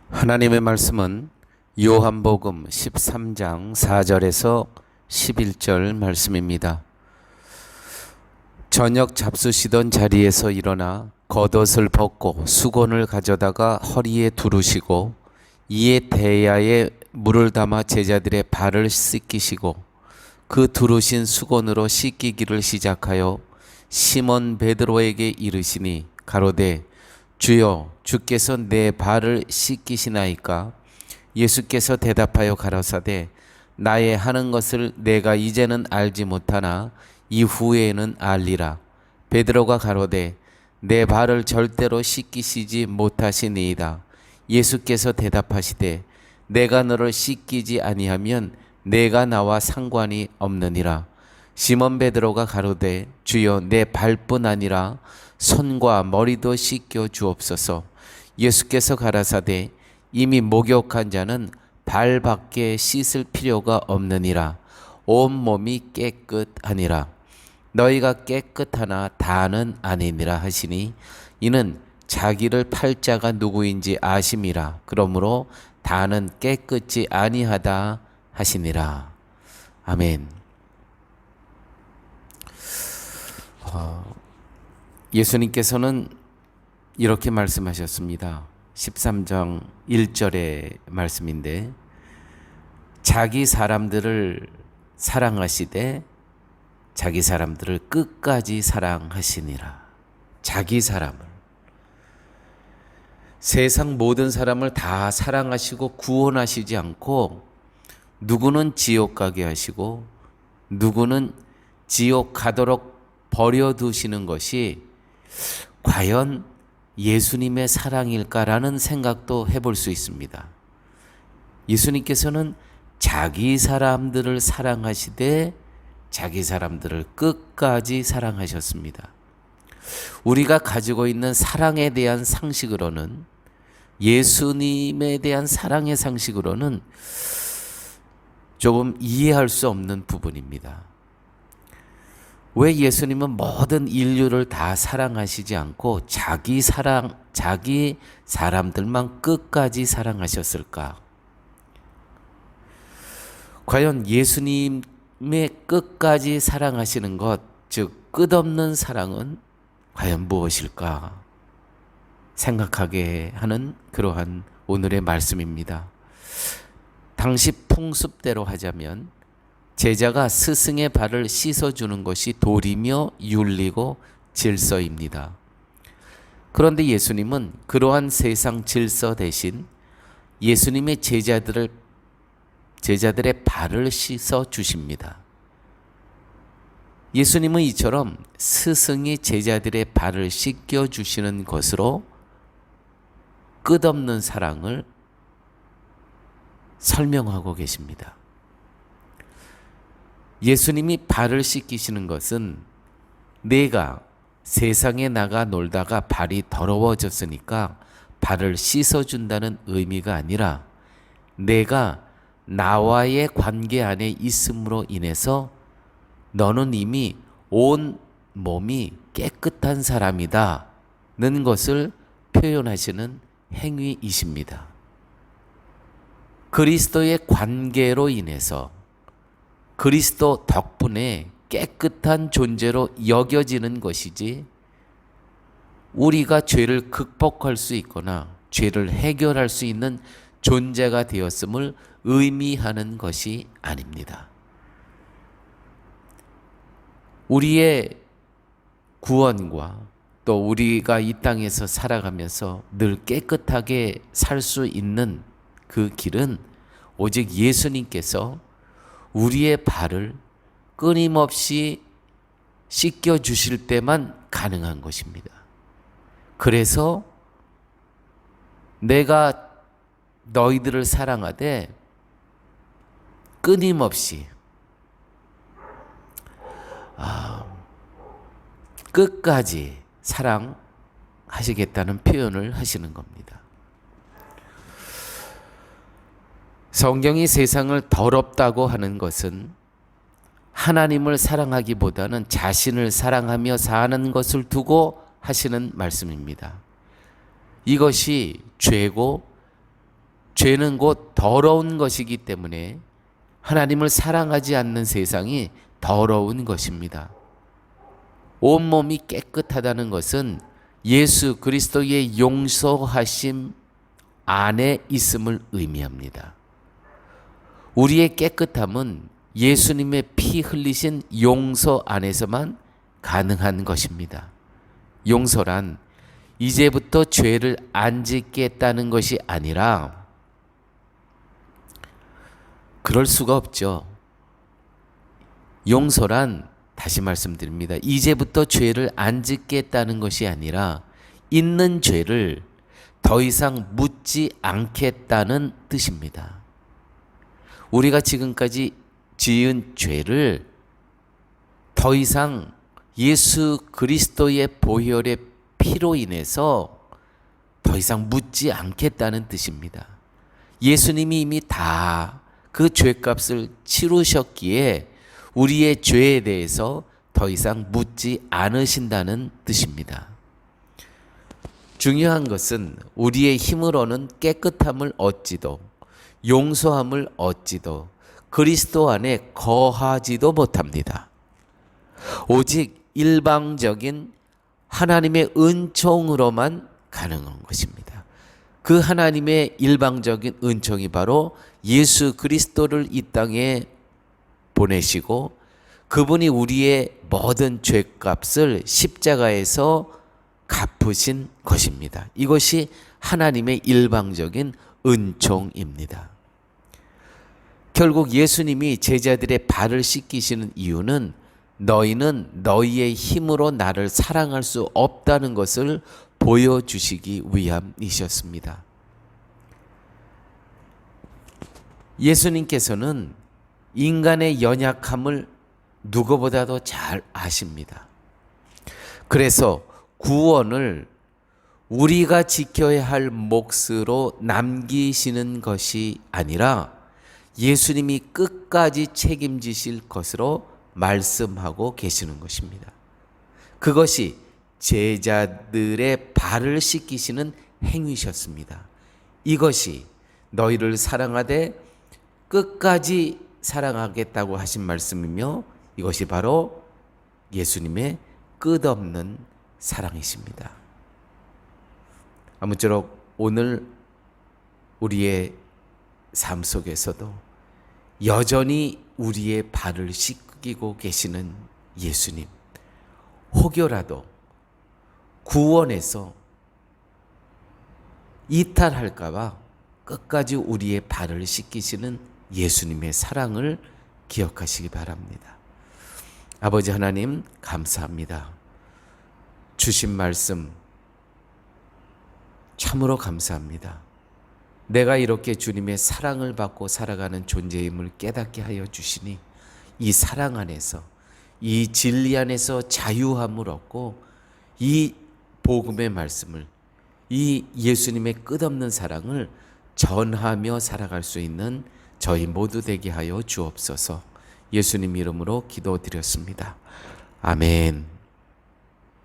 하나님의 말씀은 요한복음 13장 4절에서 11절 말씀입니다. 저녁 잡수시던 자리에서 일어나 겉옷을 벗고 수건을 가져다가 허리에 두르시고 이에 대야에 물을 담아 제자들의 발을 씻기시고 그 두르신 수건으로 씻기기를 시작하여 시몬 베드로에게 이르시니 가로되 주여 주께서 내 발을 씻기시나이까? 예수께서 대답하여 가라사대 나의 하는 것을 내가 이제는 알지 못하나 이후에는 알리라. 베드로가 가로되 내 발을 절대로 씻기시지 못하시니이다. 예수께서 대답하시되 내가 너를 씻기지 아니하면 내가 나와 상관이 없느니라. 시몬 베드로가 가로되 주여 내 발뿐 아니라 손과 머리도 씻겨 주옵소서. 예수께서 가라사대 이미 목욕한 자는 발밖에 씻을 필요가 없느니라. 온 몸이 깨끗하니라. 너희가 깨끗하나 다는 아니니라 하시니 이는 자기를 팔 자가 누구인지 아심이라. 그러므로 다는 깨끗지 아니하다 하시니라. 아멘. 예수님께서는 이렇게 말씀하셨습니다. 13장 1절의 말씀인데 자기 사람들을 사랑하시되 자기 사람들을 끝까지 사랑하시니라. 자기 사람을, 세상 모든 사람을 다 사랑하시고 구원하시지 않고 누구는 지옥 가게 하시고 누구는 지옥 가도록 버려두시는 것이 과연 예수님의 사랑일까라는 생각도 해볼 수 있습니다. 예수님께서는 자기 사람들을 사랑하시되 자기 사람들을 끝까지 사랑하셨습니다. 우리가 가지고 있는 사랑에 대한 상식으로는, 예수님에 대한 사랑의 상식으로는 조금 이해할 수 없는 부분입니다. 왜 예수님은 모든 인류를 다 사랑하시지 않고 자기 사람들만 끝까지 사랑하셨을까? 과연 예수님의 끝까지 사랑하시는 것, 즉 끝없는 사랑은 과연 무엇일까? 생각하게 하는 그러한 오늘의 말씀입니다. 당시 풍습대로 하자면 제자가 스승의 발을 씻어주는 것이 도리며 윤리고 질서입니다. 그런데 예수님은 그러한 세상 질서 대신 예수님의 제자들의 발을 씻어 주십니다. 예수님은 이처럼 스승이 제자들의 발을 씻겨 주시는 것으로 끝없는 사랑을 설명하고 계십니다. 예수님이 발을 씻기시는 것은 내가 세상에 나가 놀다가 발이 더러워졌으니까 발을 씻어준다는 의미가 아니라 내가 나와의 관계 안에 있음으로 인해서 너는 이미 온 몸이 깨끗한 사람이다는 것을 표현하시는 행위이십니다. 그리스도의 관계로 인해서 그리스도 덕분에 깨끗한 존재로 여겨지는 것이지 우리가 죄를 극복할 수 있거나 죄를 해결할 수 있는 존재가 되었음을 의미하는 것이 아닙니다. 우리의 구원과 또 우리가 이 땅에서 살아가면서 늘 깨끗하게 살 수 있는 그 길은 오직 예수님께서 우리의 발을 끊임없이 씻겨 주실 때만 가능한 것입니다. 그래서 내가 너희들을 사랑하되 끊임없이 끝까지 사랑하시겠다는 표현을 하시는 겁니다. 성경이 세상을 더럽다고 하는 것은 하나님을 사랑하기보다는 자신을 사랑하며 사는 것을 두고 하시는 말씀입니다. 이것이 죄고 죄는 곧 더러운 것이기 때문에 하나님을 사랑하지 않는 세상이 더러운 것입니다. 온몸이 깨끗하다는 것은 예수 그리스도의 용서하심 안에 있음을 의미합니다. 우리의 깨끗함은 예수님의 피 흘리신 용서 안에서만 가능한 것입니다. 용서란 이제부터 죄를 안 짓겠다는 것이 아니라, 그럴 수가 없죠. 용서란, 다시 말씀드립니다, 이제부터 죄를 안 짓겠다는 것이 아니라 있는 죄를 더 이상 묻지 않겠다는 뜻입니다. 우리가 지금까지 지은 죄를 더 이상 예수 그리스도의 보혈의 피로 인해서 더 이상 묻지 않겠다는 뜻입니다. 예수님이 이미 다 그 죄값을 치르셨기에 우리의 죄에 대해서 더 이상 묻지 않으신다는 뜻입니다. 중요한 것은 우리의 힘으로는 깨끗함을 얻지도 용서함을 얻지도 그리스도 안에 거하지도 못합니다. 오직 일방적인 하나님의 은총으로만 가능한 것입니다. 그 하나님의 일방적인 은총이 바로 예수 그리스도를 이 땅에 보내시고 그분이 우리의 모든 죄값을 십자가에서 갚으신 것입니다. 이것이 하나님의 일방적인 은총입니다. 결국 예수님이 제자들의 발을 씻기시는 이유는 너희는 너희의 힘으로 나를 사랑할 수 없다는 것을 보여주시기 위함이셨습니다. 예수님께서는 인간의 연약함을 누구보다도 잘 아십니다. 그래서 구원을 우리가 지켜야 할 몫으로 남기시는 것이 아니라 예수님이 끝까지 책임지실 것으로 말씀하고 계시는 것입니다. 그것이 제자들의 발을 씻기시는 행위셨습니다. 이것이 너희를 사랑하되 끝까지 사랑하겠다고 하신 말씀이며 이것이 바로 예수님의 끝없는 사랑이십니다. 아무쪼록 오늘 우리의 삶 속에서도 여전히 우리의 발을 씻기고 계시는 예수님, 혹여라도 구원에서 이탈할까 봐 끝까지 우리의 발을 씻기시는 예수님의 사랑을 기억하시기 바랍니다. 아버지 하나님 감사합니다. 주신 말씀 참으로 감사합니다. 내가 이렇게 주님의 사랑을 받고 살아가는 존재임을 깨닫게 하여 주시니 이 사랑 안에서, 이 진리 안에서 자유함을 얻고 이 복음의 말씀을, 이 예수님의 끝없는 사랑을 전하며 살아갈 수 있는 저희 모두 되게 하여 주옵소서. 예수님 이름으로 기도드렸습니다. 아멘.